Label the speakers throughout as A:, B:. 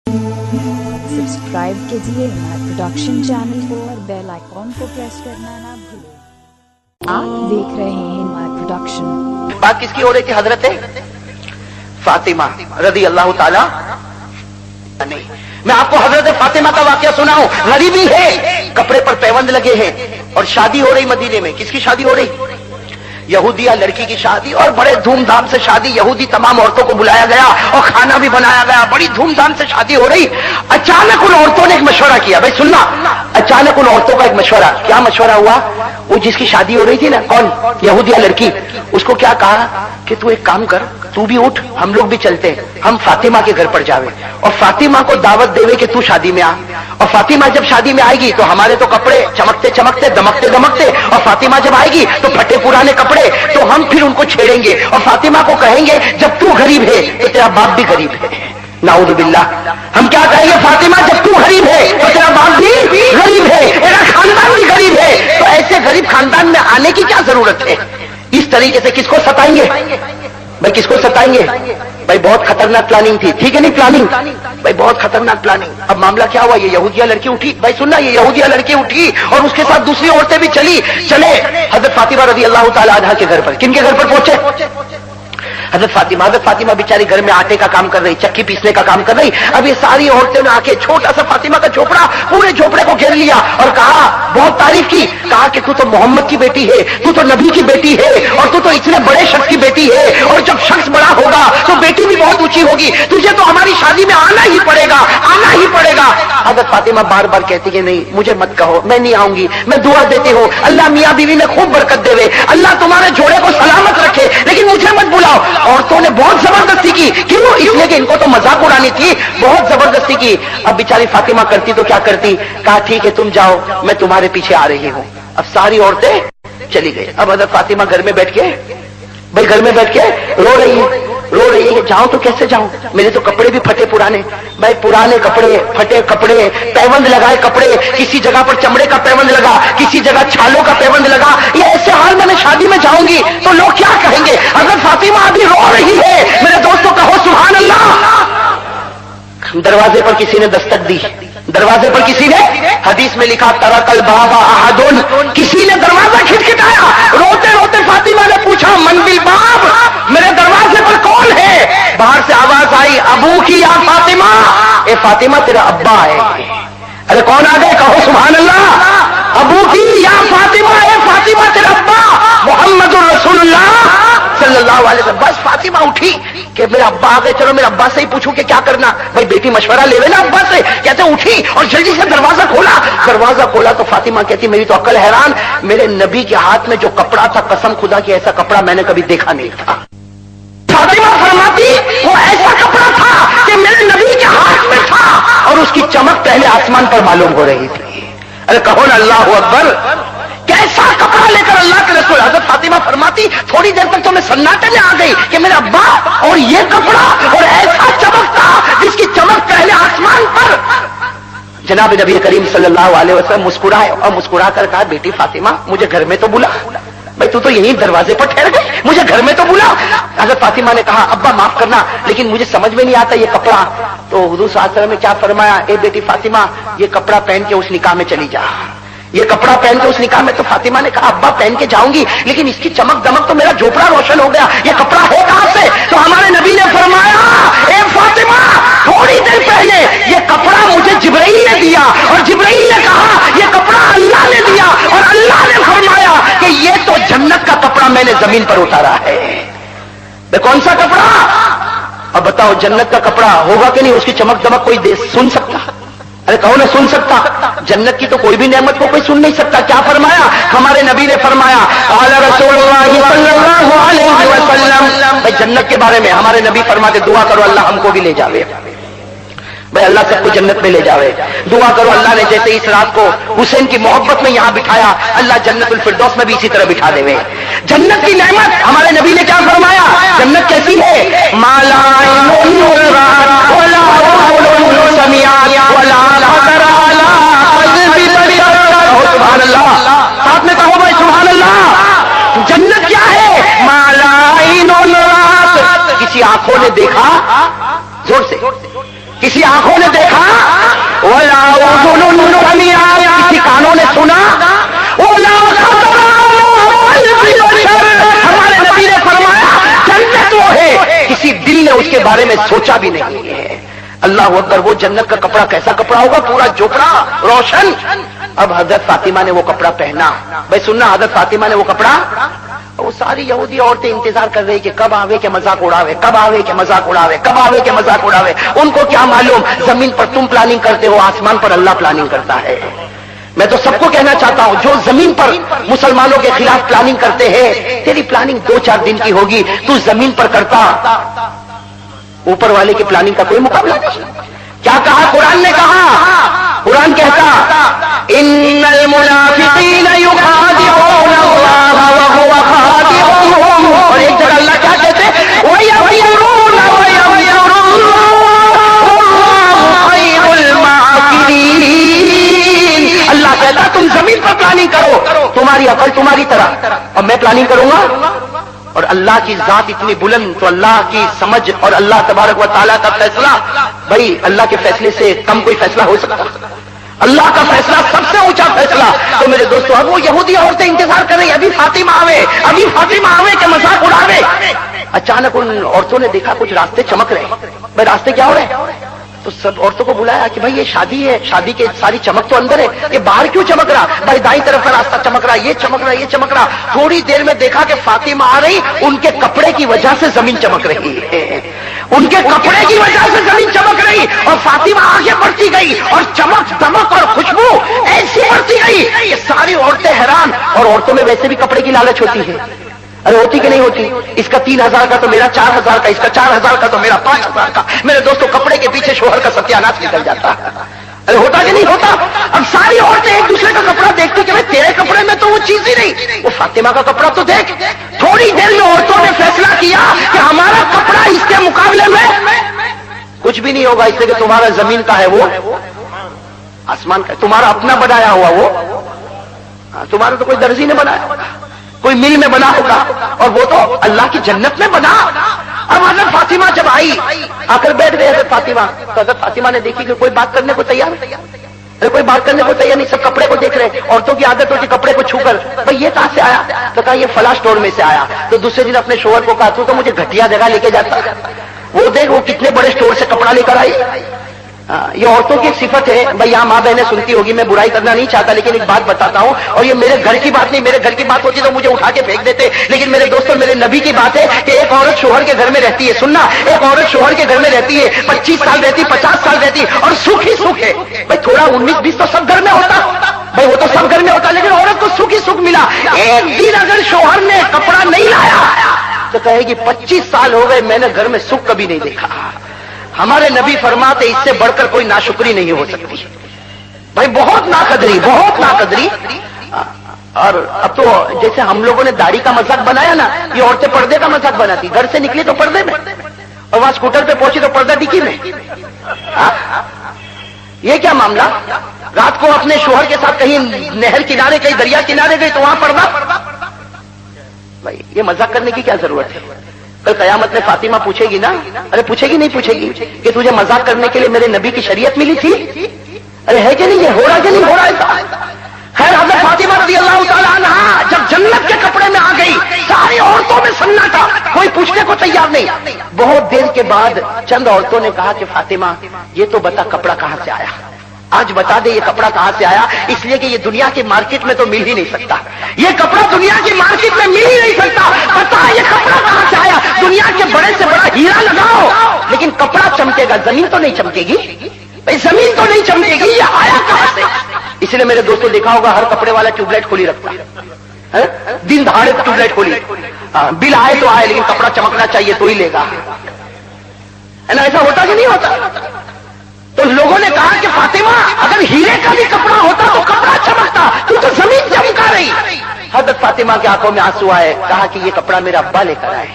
A: Subscribe कीजिए हमारे production channel को और बेल आइकॉन को प्रेस करना ना भूलें। आप देख रहे हैं हमारे प्रोडक्शन।
B: बात किसकी हो रही थी? हजरत फातिमा रदी अल्लाह ताला। नहीं, मैं आपको हजरत फातिमा का वाकया सुनाऊं। गरीबी है, कपड़े पर पैबंद लगे हैं और शादी हो रही मदीने में। किसकी शादी हो रही? यहूदिया लड़की की शादी, और बड़े धूमधाम से शादी। यहूदी तमाम औरतों को बुलाया गया और खाना भी बनाया गया। बड़ी धूमधाम से शादी हो रही। अचानक उन औरतों ने एक मशवरा किया। भाई सुनना, अचानक उन औरतों का एक मशवरा। क्या मशवरा हुआ? वो जिसकी शादी हो रही थी ना, कौन? यहूदिया लड़की। उसको क्या कहा कि तू एक काम कर, तू भी उठ, हम लोग भी चलते हैं, हम फातिमा के घर पर जावे और फातिमा को दावत देवे कि तू शादी में आ। और फातिमा जब शादी में आएगी तो हमारे तो कपड़े चमकते चमकते दमकते दमकते, और फातिमा जब आएगी तो फटे पुराने कपड़े, तो हम फिर उनको छेड़ेंगे और फातिमा को कहेंगे जब तू गरीब है तो तेरा बाप भी गरीब है। नाऊज़ बिल्लाह। हम क्या कहेंगे? फातिमा जब तू गरीब है तो तेरा बाप भी गरीब है, तेरा खानदान भी गरीब है। तो ऐसे गरीब खानदान में आने की क्या जरूरत है? इस तरीके से किसको सताएंगे भाई? किसको सताएंगे भाई? बहुत खतरनाक प्लानिंग थी, ठीक है नहीं? प्लानिंग भाई बहुत खतरनाक प्लानिंग। अब मामला क्या हुआ? ये यहूदिया लड़की उठी। भाई सुनना, ये यहूदिया लड़की उठी और उसके साथ दूसरी औरतें भी चले हजरत फातिमा रज़ी अल्लाह ताला अन्हा के घर पर। किनके घर पर पहुंचे? हजरत फातिमा बेचारी घर में आटे का काम कर रही, चक्की पीसने का काम कर रही। अब ये सारी औरतें ने आके छोटा सा फातिमा का झोपड़ा, पूरे झोपड़े को घेर लिया और कहा, बहुत तारीफ की, कहा कि तू तो मोहम्मद की बेटी है, तू तो नबी की बेटी है, और तू तो इतने बड़े शख्स की बेटी है, और जब शख्स बड़ा होगा तो बेटी भी बहुत ऊंची होगी, तुझे तो हमारी शादी में आना ही पड़ेगा, आना ही पड़ेगा। हजरत फातिमा बार बार कहती कि नहीं, मुझे मत कहो, मैं नहीं आऊंगी, मैं दुआ देती हूँ अल्लाह मियाँ बीवी में खूब बरकत देवे, अल्लाह तुम्हारे जोड़े को सलामत रखे, लेकिन मुझे मत बुलाओ। औरतों ने बहुत जबरदस्ती की। क्यों? इसलिए कि इनको तो मजाक उड़ानी थी, बहुत जबरदस्ती की। अब बेचारी फातिमा करती तो क्या करती? कहा ठीक है तुम जाओ, मैं तुम्हारे पीछे आ रही हूं। अब सारी औरतें चली गई। अब हजरत फातिमा घर में बैठ के, भाई घर में बैठ के रो रही है, जाऊं तो कैसे जाऊं? मेरे तो कपड़े भी फटे पुराने। भाई पुराने कपड़े, फटे कपड़े, पैबंद लगाए कपड़े, किसी जगह पर चमड़े का पैबंद लगा, किसी जगह छालों का पैबंद लगा। ये ऐसे हाल में मैं शादी में जाऊंगी तो लोग क्या कहेंगे? अगर फातिमा अभी रो रही है, मेरे दोस्तों कहो सुभान अल्लाह। दरवाजे पर किसी ने दस्तक दी, दरवाजे पर किसी ने, हदीस में लिखा तरकल बाबा अहदुन, किसी ने दरवाजा खटखटाया। रोते रोते फातिमा ने पूछा मन बिल बाब, मेरे दरवाजे पर कौन है? बाहर से आवाज आई, अबू की या फातिमा, ए फातिमा तेरा अब्बा है। अरे कौन आ गए? कहो सुभान अल्लाह। अबू की या फातिमा, ए फातिमा तेरा अब्बा मुहम्मदुर रसूलुल्लाह सल्लल्लाहु अलैहि वसल्लम। बस फातिमा उठी कि मेरे अब्बा आ गए, चलो मेरे अब्बा से ही पूछूं कि क्या करना। भाई बेटी मशवरा लेवे ना अब्बा से। कहते उठी और जल्दी से दरवाजा खोला। दरवाजा खोला तो फातिमा कहती मेरी तो अक्ल हैरान, मेरे नबी के हाथ में जो कपड़ा था, कसम खुदा की ऐसा कपड़ा मैंने कभी देखा नहीं था। फातिमा फरमाती वो ऐसा कपड़ा था कि मेरे नबी के हाथ में था और उसकी चमक पहले आसमान पर मालूम हो रही थी। अरे कहो ना अल्लाह अकबर। कैसा कपड़ा लेकर अल्लाह के रसूल। हजरत फातिमा फरमाती थोड़ी देर तक तो मैं सन्नाटे में आ गई कि मेरे अब्बा और ये कपड़ा और ऐसा चमकता जिसकी चमक पहले आसमान पर। जनाब नबी करीम सल्लल्लाहु अलैहि वसल्लम मुस्कुराए और मुस्कुरा कर कहा बेटी फातिमा मुझे घर में तो बुला। भाई तू तो यहीं दरवाजे पर ठहर गई, मुझे घर में तो बुला। हजरत फातिमा ने कहा अब्बा माफ करना, लेकिन मुझे समझ में नहीं आता ये कपड़ा। तो हुजूर सल्लल्लाहु अलैहि वसल्लम ने क्या फरमाया, ए बेटी फातिमा ये कपड़ा पहन के उस निकाह में चली जा, ये कपड़ा पहन के उस निकाह में। तो फातिमा ने कहा अब्बा पहन के जाऊंगी, लेकिन इसकी चमक दमक तो मेरा झोपड़ा रोशन हो गया, ये कपड़ा है कहां से? तो हमारे नबी ने फरमाया ए फातिमा थोड़ी देर पहले ये कपड़ा मुझे जिब्राइल ने दिया और जिब्राइल ने कहा ये कपड़ा अल्लाह ने दिया और अल्लाह ने फरमाया कि ये तो जन्नत का कपड़ा मैंने जमीन पर उतारा है। कौन सा कपड़ा? अब बताओ जन्नत का कपड़ा होगा कि नहीं? उसकी चमक दमक कोई सुन सकता? अरे कहो ना सुन सकता? जन्नत की तो कोई भी नेमत को कोई सुन नहीं सकता। क्या फरमाया हमारे नबी ने? फरमाया आला रसूलुल्लाह सल्लल्लाहु अलैहि वसल्लम। भाई जन्नत के बारे में हमारे नबी फरमाते दुआ करो अल्लाह हमको भी ले जावे। भाई अल्लाह सबको जन्नत में ले जावे। दुआ करो अल्लाह ने जैसे इस रात को हुसैन की मोहब्बत में यहां बिठाया, अल्लाह जन्नतुल फिरदौस में भी इसी तरह बिठा देवे। जन्नत की नेमत हमारे नबी ने क्या फरमाया? जन्नत कैसी है? माला सुभान अल्लाह, साथ में कहो भाई सुभान अल्लाह। जन्नत क्या है? माला किसी आंखों ने देखा, जोर से किसी आंखों ने देखा, वला उज़ुनुन समिअत, किसी कानों ने सुना, वला खतरा हमारे नबी ने फरमाया जन्नत वो है किसी दिल ने उसके बारे में सोचा भी नहीं है। अल्लाह अकबर, वो जन्नत का कपड़ा कैसा कपड़ा होगा, पूरा जोपड़ा रोशन। अब हजरत फातिमा ने वो कपड़ा पहना। भाई सुनना, हजरत फातिमा ने वो कपड़ा, वो सारी यहूदी औरतें इंतजार कर रही कि कब आवे के मजाक उड़ावे, कब आवे के मजाक उड़ावे, कब आवे के मजाक उड़ावे। उनको क्या मालूम, जमीन पर तुम प्लानिंग करते हो, आसमान पर अल्लाह प्लानिंग करता है। मैं तो सबको कहना चाहता हूं, जो जमीन पर मुसलमानों के खिलाफ प्लानिंग करते हैं, तेरी प्लानिंग 2-4 दिन की होगी, तू जमीन पर करता, ऊपर वाले की प्लानिंग का कोई मुकाबला नहीं। क्या कहा कुरान ने, कहा कुरान कहता इन्नल मुनाफिकीन युखादिऊन अल्लाह व हुवा खादिऊहुम, और एक जगह अल्लाह क्या कहते हैं, वयमकुरून वयमकुरून, अल्लाह कहता तुम जमीन पर प्लानिंग करो, तुम्हारी अकल तुम्हारी तरह, और मैं प्लानिंग करूंगा। और अल्लाह की जात इतनी बुलंद, तो अल्लाह की समझ और अल्लाह तबारक व तआला का फैसला, भाई अल्लाह के फैसले से कम कोई फैसला हो सकता? अल्लाह का फैसला सबसे ऊंचा फैसला। तो मेरे दोस्तों, अब वो यहूदी औरतें इंतजार कर रही, अभी फातिमा आवे, अभी फातिमा आवे के मजाक उड़ावे। अचानक उन औरतों ने देखा कुछ रास्ते चमक रहे। भाई रास्ते क्या हो रहे? तो सब औरतों को बुलाया कि भाई ये शादी है, शादी के सारी चमक तो अंदर है, ये बाहर क्यों चमक रहा? भाई दाईं तरफ का रास्ता चमक रहा, ये चमक रहा, ये चमक रहा। थोड़ी देर में देखा कि फातिमा आ रही, उनके कपड़े की वजह से जमीन चमक रही है, उनके कपड़े की वजह से जमीन चमक रही, और फातिमा आगे बढ़ती गई, और चमक दमक और खुशबू ऐसी बढ़ती गई कि सारी औरतें हैरान। और औरतों में वैसे भी कपड़े की लालच होती है, अरे होती कि नहीं होती? इसका 3000 का तो मेरा 4000 का, इसका 4000 का तो मेरा 5000 का। मेरे दोस्तों, कपड़े के पीछे शोहर का सत्यानाश निकल जाता है। अरे होता कि नहीं होता? अब सारी औरतें एक दूसरे का कपड़ा देखती कि भाई तेरे कपड़े में तो वो चीज ही नहीं, वो फातिमा का कपड़ा तो देख। थोड़ी देर में औरतों ने फैसला किया कि हमारा कपड़ा इसके मुकाबले में कुछ भी नहीं होगा, इसलिए कि तुम्हारा जमीन का है, वो आसमान का, तुम्हारा अपना बनाया हुआ वो, तुम्हारा तो कोई दर्जी ने बनाया, कोई मिल में बना होगा, और वो तो अल्लाह की जन्नत में बना। अब हजरत फातिमा जब आई, आकर बैठ गए हजरत फातिमा, तो हजरत फातिमा ने देखी कि कोई बात करने को तैयार नहीं, अरे कोई बात करने को तैयार नहीं, सब कपड़े को देख रहे। औरतों की आदत होती कपड़े को छूकर, भाई ये कहां से आया? तो कहा ये फला स्टोर में से आया। तो दूसरे दिन अपने शोहर को कहा, तू तो मुझे घटिया जगह लेके जाता, वो देख वो कितने बड़े स्टोर से कपड़ा लेकर आई। ये औरतों की एक सिफत है। भाई यहाँ माँ बहनें सुनती होगी, मैं बुराई करना नहीं चाहता, लेकिन एक बात बताता हूँ, और ये मेरे घर की बात नहीं, मेरे घर की बात होती तो मुझे उठा के फेंक देते, लेकिन मेरे दोस्तों मेरे नबी की बात है कि एक औरत शोहर के घर में रहती है, सुनना, एक औरत शोहर के घर में रहती है, 25 साल रहती, 50 साल रहती, और सुख ही सुख है। भाई थोड़ा 19-20 तो सब घर में होता, भाई वो तो सब घर में होता, लेकिन औरत को सुख ही सुख मिला। एक दिन अगर शोहर ने कपड़ा नहीं लाया तो कहेगी 25 साल हो गए, मैंने घर में सुख कभी नहीं देखा। हमारे नबी फरमाते इससे बढ़कर कोई नाशुक्री नहीं हो सकती। भाई बहुत नाकदरी, बहुत नाकदरी। और अब तो जैसे हम लोगों ने दाढ़ी का मजाक बनाया ना, ये औरतें पर्दे का मजाक बनाती, घर से निकली तो पर्दे में, और वहां स्कूटर पे पहुंची तो पर्दा डिक्की में। ये क्या मामला? रात को अपने शोहर के साथ कहीं नहर किनारे, कहीं दरिया किनारे गई तो वहां पर्दा। भाई ये मजाक करने की क्या जरूरत है? कल कयामत में फातिमा पूछेगी ना, अरे पूछेगी नहीं पूछेगी कि तुझे मजाक करने के लिए मेरे नबी की शरीयत मिली थी? अरे है कि नहीं, ये हो रहा कि नहीं हो रहा ऐसा? खैर हज़रत फातिमा रज़ियल्लाहु ताला अन्हा जब जन्नत के कपड़े में आ गई, सारी औरतों में सन्नाटा, कोई पूछने को तैयार नहीं। बहुत देर के बाद चंद औरतों ने कहा कि फातिमा ये तो बता कपड़ा कहां से आया, आज बता दे ये कपड़ा कहां से आया, इसलिए कि ये दुनिया की मार्केट में तो मिल ही नहीं सकता, ये कपड़ा दुनिया की मार्केट में मिल ही नहीं सकता, बता ये कपड़ा कहां से आया। दुनिया के बड़े से बड़ा हीरा लगाओ, लेकिन कपड़ा चमकेगा, जमीन तो नहीं चमकेगी। भाई जमीन तो नहीं चमकेगी, ये आया कहां से? इसलिए मेरे दोस्तों देखा होगा हर कपड़े वाला ट्यूबलाइट खोली रखता है, दिन दहाड़े ट्यूबलाइट खोली, बिल आए तो आए, लेकिन कपड़ा चमकना चाहिए तो ही लेगा, है ना? ऐसा होता कि नहीं होता? तो लोगों ने कहा कि फातिमा अगर हीरे का भी कपड़ा होता तो कपड़ा चमकता, तू तो जमीन चमका रही। हज़रत फातिमा की आंखों में आंसू आए, कहा कि ये कपड़ा मेरा अब्बा लेकर आए।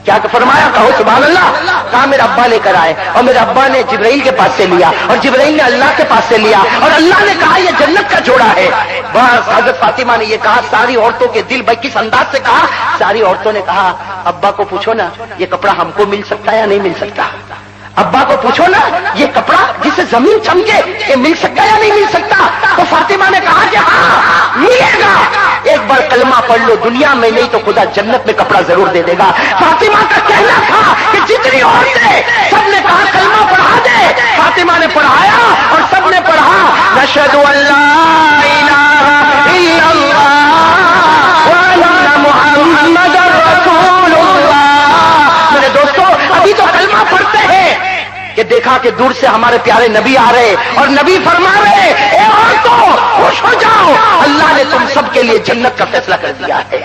B: क्या फरमाया? कहो सुभान अल्लाह। कहा मेरा अब्बा लेकर आए, और मेरे अब्बा ने जिब्राइल के पास से लिया, और जिब्राइल ने अल्लाह के पास से लिया, और अल्लाह ने कहा ये जन्नत का जोड़ा है। बस हज़रत फातिमा ने ये कहा, सारी औरतों के दिल भाई किस अंदाज से कहा, सारी औरतों ने कहा अब्बा को पूछो ना ये कपड़ा हमको मिल सकता है या नहीं मिल सकता। अब्बा को पूछो ना, ये कपड़ा जिसे जमीन चमके ये मिल सकता या नहीं मिल सकता? तो फातिमा ने कहा कि हाँ मिलेगा, एक बार कलमा पढ़ लो, दुनिया में नहीं तो खुदा जन्नत में कपड़ा जरूर दे देगा। फातिमा का कहना था कि जितनी औरतें सबने कहा कलमा पढ़ा दे, फातिमा ने पढ़ाया और सबने पढ़ा नशहदु अल्ला इलाहा इल्लल्लाह व अन्ना मुहम्मदर रसूलुल्लाह। मेरे दोस्तों, अभी तो कलमा पढ़ते हैं कि देखा कि दूर से हमारे प्यारे नबी आ रहे और नबी फरमा रहे, ए औरतों खुश हो जाओ, अल्लाह ने तुम सबके लिए जन्नत का फैसला कर दिया है।